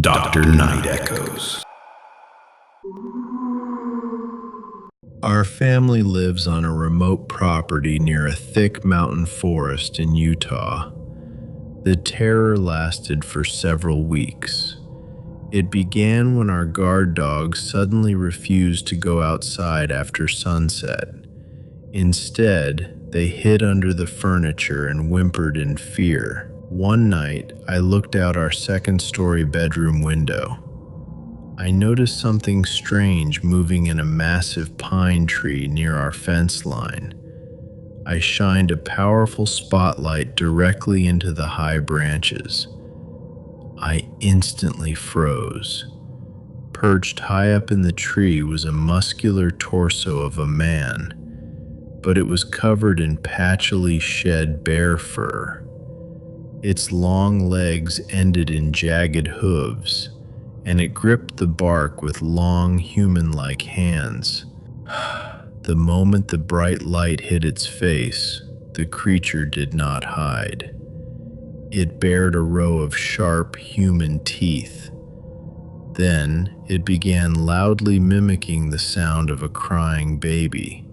Dr. Night Echoes. Our family lives on a remote property near a thick mountain forest in Utah. The terror lasted for several weeks. It began when our guard dogs suddenly refused to go outside after sunset. Instead, they hid under the furniture and whimpered in fear. One night, I looked out our second-story bedroom window. I noticed something strange moving in a massive pine tree near our fence line. I shined a powerful spotlight directly into the high branches. I instantly froze. Perched high up in the tree was a muscular torso of a man, but it was covered in patchily shed bear fur. Its long legs ended in jagged hooves, and it gripped the bark with long, human-like hands. The moment the bright light hit its face, the creature did not hide. It bared a row of sharp, human teeth. Then, it began loudly mimicking the sound of a crying baby.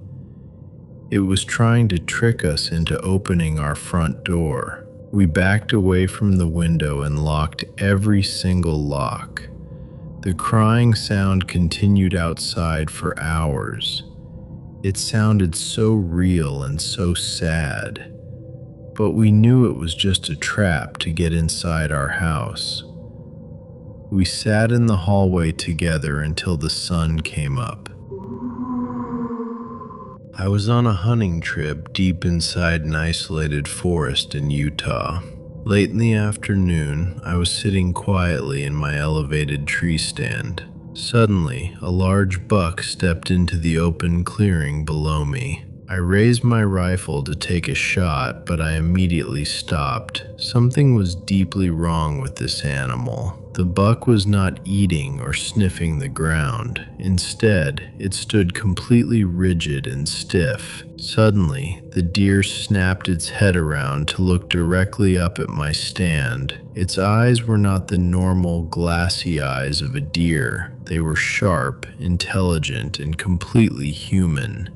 It was trying to trick us into opening our front door. We backed away from the window and locked every single lock. The crying sound continued outside for hours. It sounded so real and so sad, but we knew it was just a trap to get inside our house. We sat in the hallway together until the sun came up. I was on a hunting trip deep inside an isolated forest in Utah. Late in the afternoon, I was sitting quietly in my elevated tree stand. Suddenly, a large buck stepped into the open clearing below me. I raised my rifle to take a shot, but I immediately stopped. Something was deeply wrong with this animal. The buck was not eating or sniffing the ground. Instead, it stood completely rigid and stiff. Suddenly, the deer snapped its head around to look directly up at my stand. Its eyes were not the normal, glassy eyes of a deer. They were sharp, intelligent, and completely human.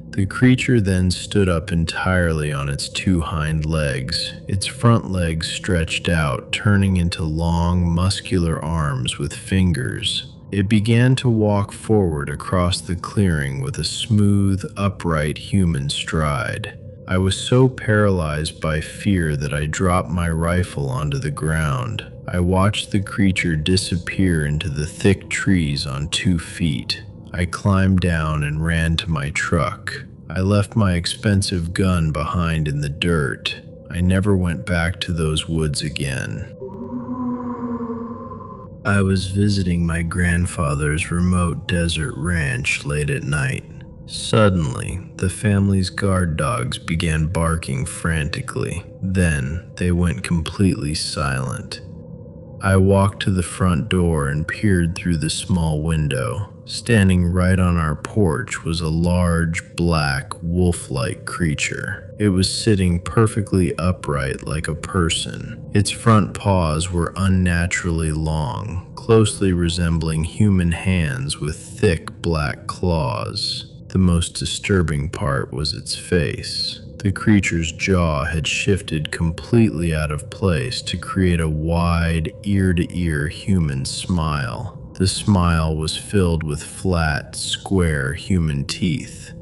The creature then stood up entirely on its two hind legs. Its front legs stretched out, turning into long, muscular arms with fingers. It began to walk forward across the clearing with a smooth, upright human stride. I was so paralyzed by fear that I dropped my rifle onto the ground. I watched the creature disappear into the thick trees on 2 feet. I climbed down and ran to my truck. I left my expensive gun behind in the dirt. I never went back to those woods again. I was visiting my grandfather's remote desert ranch late at night. Suddenly, the family's guard dogs began barking frantically. Then, they went completely silent. I walked to the front door and peered through the small window. Standing right on our porch was a large, black, wolf-like creature. It was sitting perfectly upright like a person. Its front paws were unnaturally long, closely resembling human hands with thick black claws. The most disturbing part was its face. The creature's jaw had shifted completely out of place to create a wide, ear-to-ear human smile. The smile was filled with flat, square human teeth.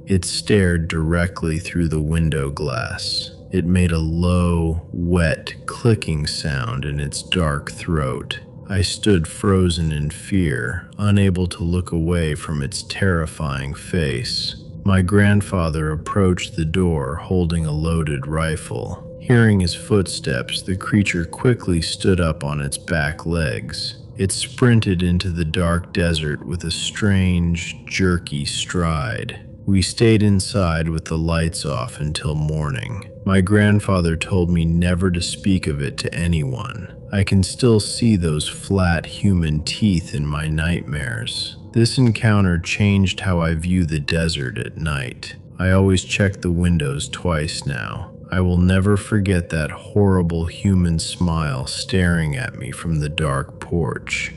It stared directly through the window glass. It made a low, wet, clicking sound in its dark throat. I stood frozen in fear, unable to look away from its terrifying face. My grandfather approached the door holding a loaded rifle. Hearing his footsteps, the creature quickly stood up on its back legs. It sprinted into the dark desert with a strange, jerky stride. We stayed inside with the lights off until morning. My grandfather told me never to speak of it to anyone. I can still see those flat human teeth in my nightmares. This encounter changed how I view the desert at night. I always check the windows twice now. I will never forget that horrible human smile staring at me from the dark porch.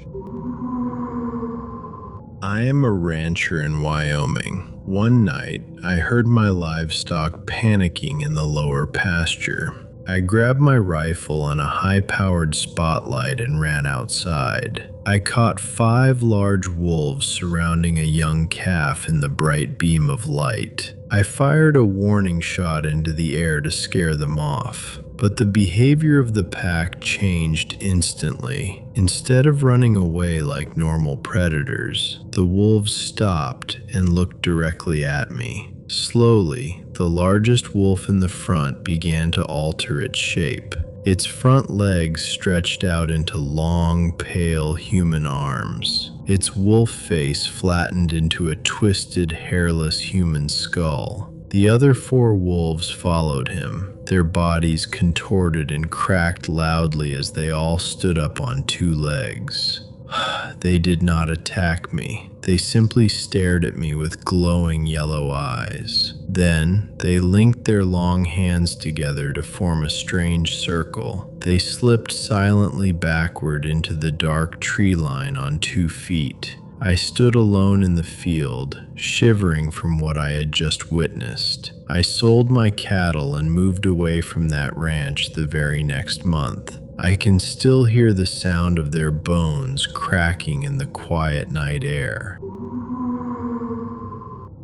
I am a rancher in Wyoming. One night, I heard my livestock panicking in the lower pasture. I grabbed my rifle and a high-powered spotlight and ran outside. I caught 5 large wolves surrounding a young calf in the bright beam of light. I fired a warning shot into the air to scare them off. But the behavior of the pack changed instantly. Instead of running away like normal predators, the wolves stopped and looked directly at me. Slowly, the largest wolf in the front began to alter its shape. Its front legs stretched out into long, pale human arms. Its wolf face flattened into a twisted, hairless human skull. The other 4 wolves followed him, their bodies contorted and cracked loudly as they all stood up on 2 legs. They did not attack me. They simply stared at me with glowing yellow eyes. Then, they linked their long hands together to form a strange circle. They slipped silently backward into the dark tree line on 2 feet. I stood alone in the field, shivering from what I had just witnessed. I sold my cattle and moved away from that ranch the very next month. I can still hear the sound of their bones cracking in the quiet night air.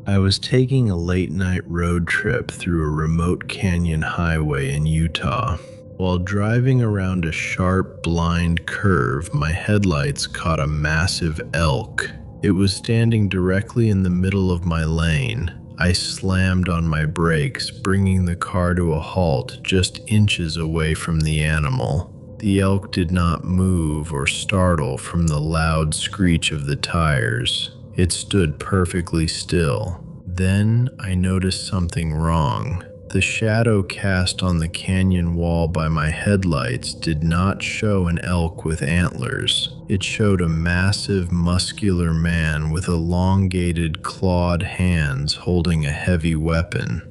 I was taking a late-night road trip through a remote canyon highway in Utah. While driving around a sharp, blind curve, my headlights caught a massive elk. It was standing directly in the middle of my lane. I slammed on my brakes, bringing the car to a halt just inches away from the animal. The elk did not move or startle from the loud screech of the tires. It stood perfectly still. Then I noticed something wrong. The shadow cast on the canyon wall by my headlights did not show an elk with antlers. It showed a massive, muscular man with elongated, clawed hands holding a heavy weapon.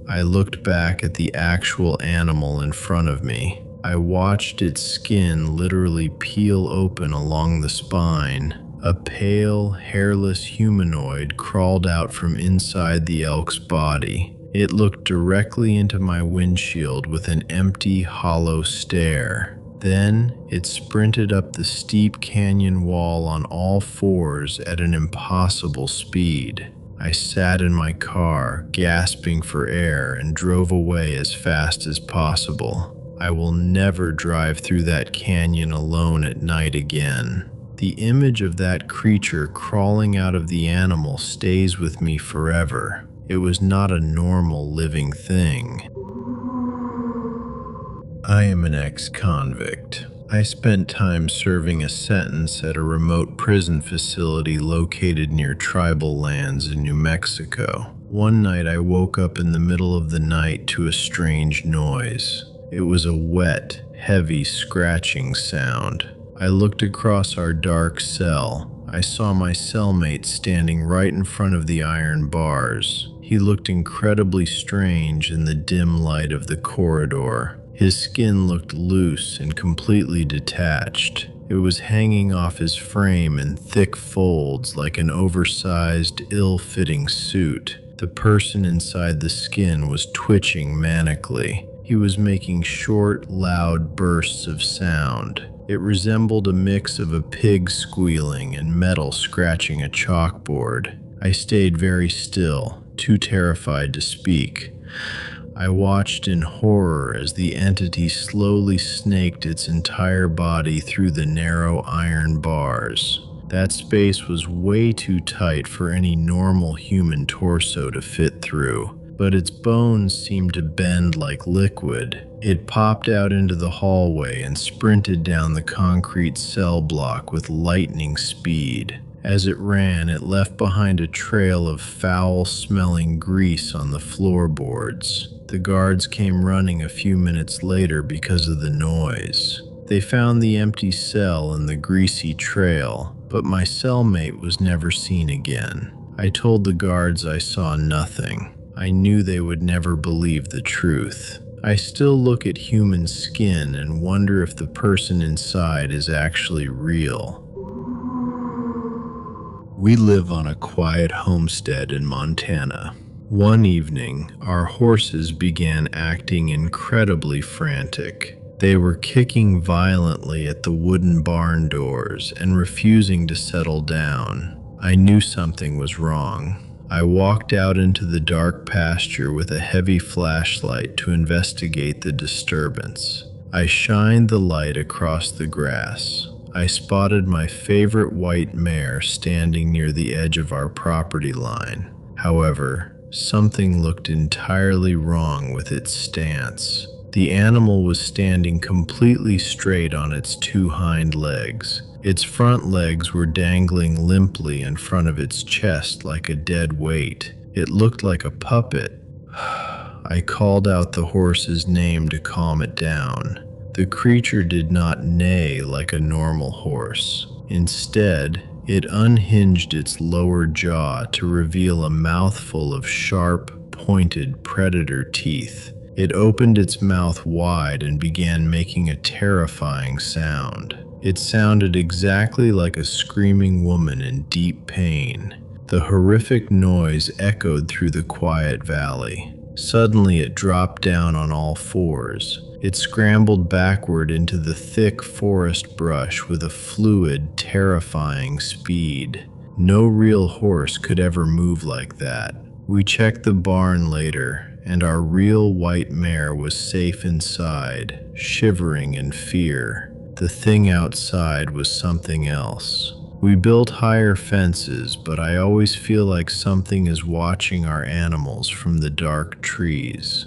I looked back at the actual animal in front of me. I watched its skin literally peel open along the spine. A pale, hairless humanoid crawled out from inside the elk's body. It looked directly into my windshield with an empty, hollow stare. Then, it sprinted up the steep canyon wall on all 4s at an impossible speed. I sat in my car, gasping for air, and drove away as fast as possible. I will never drive through that canyon alone at night again. The image of that creature crawling out of the animal stays with me forever. It was not a normal living thing. I am an ex-convict. I spent time serving a sentence at a remote prison facility located near tribal lands in New Mexico. One night I woke up in the middle of the night to a strange noise. It was a wet, heavy scratching sound. I looked across our dark cell. I saw my cellmate standing right in front of the iron bars. He looked incredibly strange in the dim light of the corridor. His skin looked loose and completely detached. It was hanging off his frame in thick folds like an oversized, ill-fitting suit. The person inside the skin was twitching manically. He was making short, loud bursts of sound. It resembled a mix of a pig squealing and metal scratching a chalkboard. I stayed very still, too terrified to speak. I watched in horror as the entity slowly snaked its entire body through the narrow iron bars. That space was way too tight for any normal human torso to fit through, but its bones seemed to bend like liquid. It popped out into the hallway and sprinted down the concrete cell block with lightning speed. As it ran, it left behind a trail of foul-smelling grease on the floorboards. The guards came running a few minutes later because of the noise. They found the empty cell and the greasy trail, but my cellmate was never seen again. I told the guards I saw nothing. I knew they would never believe the truth. I still look at human skin and wonder if the person inside is actually real. We live on a quiet homestead in Montana. One evening, our horses began acting incredibly frantic. They were kicking violently at the wooden barn doors and refusing to settle down. I knew something was wrong. I walked out into the dark pasture with a heavy flashlight to investigate the disturbance. I shined the light across the grass. I spotted my favorite white mare standing near the edge of our property line. However, something looked entirely wrong with its stance. The animal was standing completely straight on its two hind legs. Its front legs were dangling limply in front of its chest like a dead weight. It looked like a puppet. I called out the horse's name to calm it down. The creature did not neigh like a normal horse. Instead, it unhinged its lower jaw to reveal a mouthful of sharp, pointed predator teeth. It opened its mouth wide and began making a terrifying sound. It sounded exactly like a screaming woman in deep pain. The horrific noise echoed through the quiet valley. Suddenly, it dropped down on all fours. It scrambled backward into the thick forest brush with a fluid, terrifying speed. No real horse could ever move like that. We checked the barn later, and our real white mare was safe inside, shivering in fear. The thing outside was something else. We built higher fences, but I always feel like something is watching our animals from the dark trees.